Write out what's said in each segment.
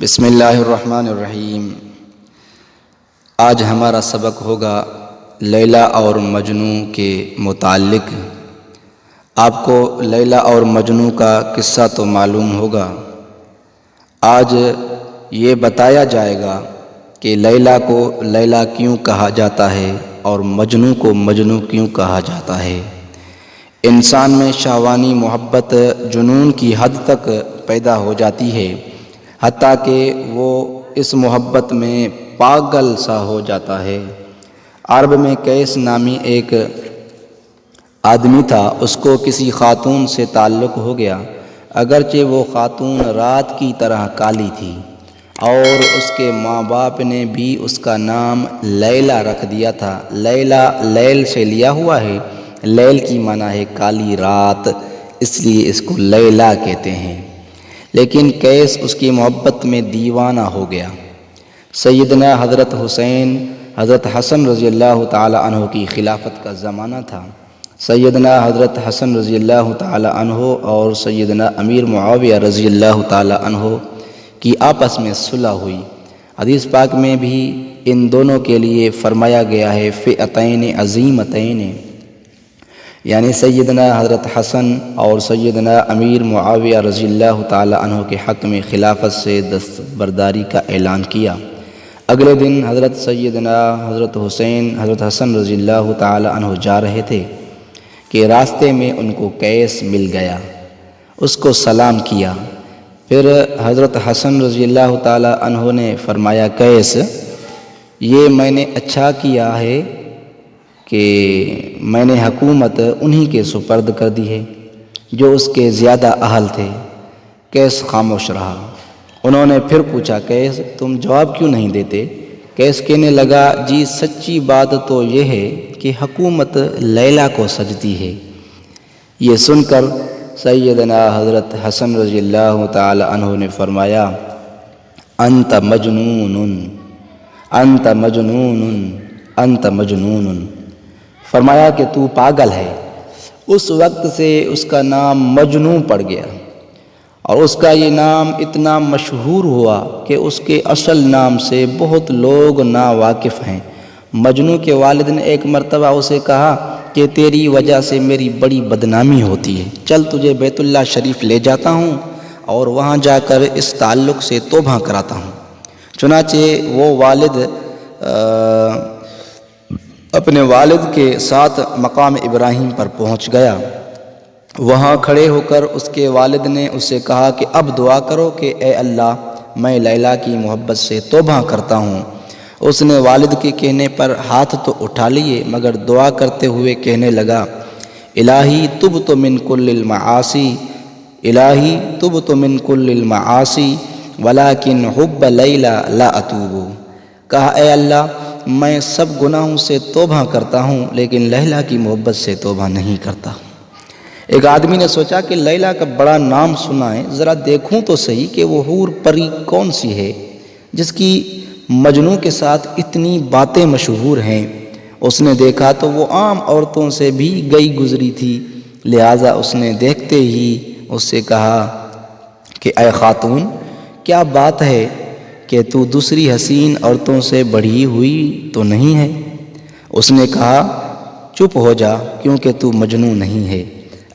بسم اللہ الرحمن الرحیم۔ آج ہمارا سبق ہوگا لیلا اور مجنوں کے متعلق۔ آپ کو لیلا اور مجنوں کا قصہ تو معلوم ہوگا۔ آج یہ بتایا جائے گا کہ لیلا کو لیلا کیوں کہا جاتا ہے اور مجنوں کو مجنوں کیوں کہا جاتا ہے۔ انسان میں شہوانی محبت جنون کی حد تک پیدا ہو جاتی ہے، حتیٰ کہ وہ اس محبت میں پاگل سا ہو جاتا ہے۔ عرب میں قیس نامی ایک آدمی تھا، اس کو کسی خاتون سے تعلق ہو گیا، اگرچہ وہ خاتون رات کی طرح کالی تھی، اور اس کے ماں باپ نے بھی اس کا نام لیلا رکھ دیا تھا۔ لیلا لیل سے لیا ہوا ہے، لیل کی معنی ہے کالی رات، اس لیے اس کو لیلا کہتے ہیں۔ لیکن قیس اس کی محبت میں دیوانہ ہو گیا۔ سیدنا حضرت حسین، حضرت حسن رضی اللہ تعالی عنہ کی خلافت کا زمانہ تھا۔ سیدنا حضرت حسن رضی اللہ تعالی عنہ اور سیدنا امیر معاویہ رضی اللہ تعالی عنہ کی آپس میں صلح ہوئی۔ حدیث پاک میں بھی ان دونوں کے لیے فرمایا گیا ہے فئتین عظیمتین، یعنی سیدنا حضرت حسن اور سیدنا امیر معاویہ رضی اللہ تعالی عنہ کے حق میں خلافت سے دستبرداری کا اعلان کیا۔ اگلے دن حضرت سیدنا حضرت حسین حضرت حسن رضی اللہ تعالی عنہ جا رہے تھے کہ راستے میں ان کو قیس مل گیا، اس کو سلام کیا۔ پھر حضرت حسن رضی اللہ تعالی عنہ نے فرمایا قیس، یہ میں نے اچھا کیا ہے کہ میں نے حکومت انہی کے سپرد کر دی ہے جو اس کے زیادہ اہل تھے۔ قیس خاموش رہا۔ انہوں نے پھر پوچھا قیس تم جواب کیوں نہیں دیتے؟ قیس کہنے لگا جی سچی بات تو یہ ہے کہ حکومت لیلا کو سجتی ہے۔ یہ سن کر سیدنا حضرت حسن رضی اللہ تعالی عنہ نے فرمایا انت مجنون، انت مجنون، انت مجنون، فرمایا کہ تو پاگل ہے۔ اس وقت سے اس کا نام مجنوں پڑ گیا، اور اس کا یہ نام اتنا مشہور ہوا کہ اس کے اصل نام سے بہت لوگ ناواقف ہیں۔ مجنوں کے والد نے ایک مرتبہ اسے کہا کہ تیری وجہ سے میری بڑی بدنامی ہوتی ہے، چل تجھے بیت اللہ شریف لے جاتا ہوں اور وہاں جا کر اس تعلق سے توبہ کراتا ہوں۔ چنانچہ وہ والد اپنے والد کے ساتھ مقام ابراہیم پر پہنچ گیا۔ وہاں کھڑے ہو کر اس کے والد نے اس سے کہا کہ اب دعا کرو کہ اے اللہ میں لیلا کی محبت سے توبہ کرتا ہوں۔ اس نے والد کے کہنے پر ہاتھ تو اٹھا لیے، مگر دعا کرتے ہوئے کہنے لگا الہی تبت من کل المعاصی، الہی تبت من کل المعاصی ولکن حب لیلا لا اتوب۔ کہا اے اللہ میں سب گناہوں سے توبہ کرتا ہوں لیکن لیلا کی محبت سے توبہ نہیں کرتا۔ ایک آدمی نے سوچا کہ لیلا کا بڑا نام سنا ہے، ذرا دیکھوں تو صحیح کہ وہ حور پری کون سی ہے جس کی مجنوں کے ساتھ اتنی باتیں مشہور ہیں۔ اس نے دیکھا تو وہ عام عورتوں سے بھی گئی گزری تھی، لہٰذا اس نے دیکھتے ہی اس سے کہا کہ اے خاتون کیا بات ہے کہ تو دوسری حسین عورتوں سے بڑھی ہوئی تو نہیں ہے؟ اس نے کہا چپ ہو جا کیونکہ تو مجنوں نہیں ہے،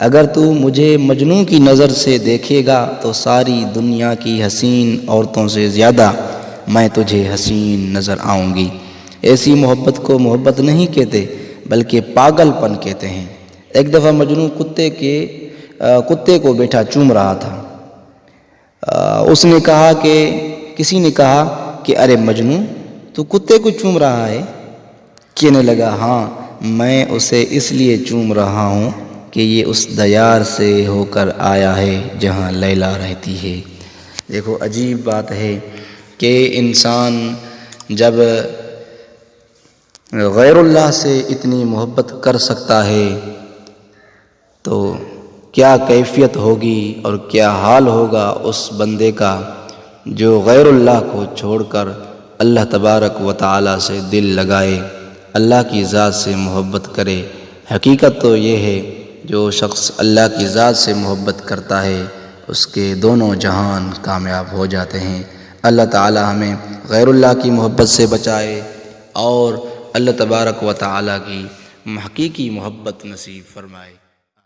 اگر تو مجھے مجنوں کی نظر سے دیکھے گا تو ساری دنیا کی حسین عورتوں سے زیادہ میں تجھے حسین نظر آؤں گی۔ ایسی محبت کو محبت نہیں کہتے بلکہ پاگل پن کہتے ہیں۔ ایک دفعہ مجنوں کتے کو بیٹھا چوم رہا تھا۔ اس نے کہا کہ کسی نے کہا کہ ارے مجنوں تو کتے کو چوم رہا ہے؟ کہنے لگا ہاں میں اسے اس لیے چوم رہا ہوں کہ یہ اس دیار سے ہو کر آیا ہے جہاں لیلا رہتی ہے۔ دیکھو عجیب بات ہے کہ انسان جب غیر اللہ سے اتنی محبت کر سکتا ہے تو کیا کیفیت ہوگی اور کیا حال ہوگا اس بندے کا جو غیر اللہ کو چھوڑ کر اللہ تبارک و تعالی سے دل لگائے، اللہ کی ذات سے محبت کرے۔ حقیقت تو یہ ہے جو شخص اللہ کی ذات سے محبت کرتا ہے اس کے دونوں جہان کامیاب ہو جاتے ہیں۔ اللہ تعالی ہمیں غیر اللہ کی محبت سے بچائے اور اللہ تبارک و تعالی کی حقیقی محبت نصیب فرمائے۔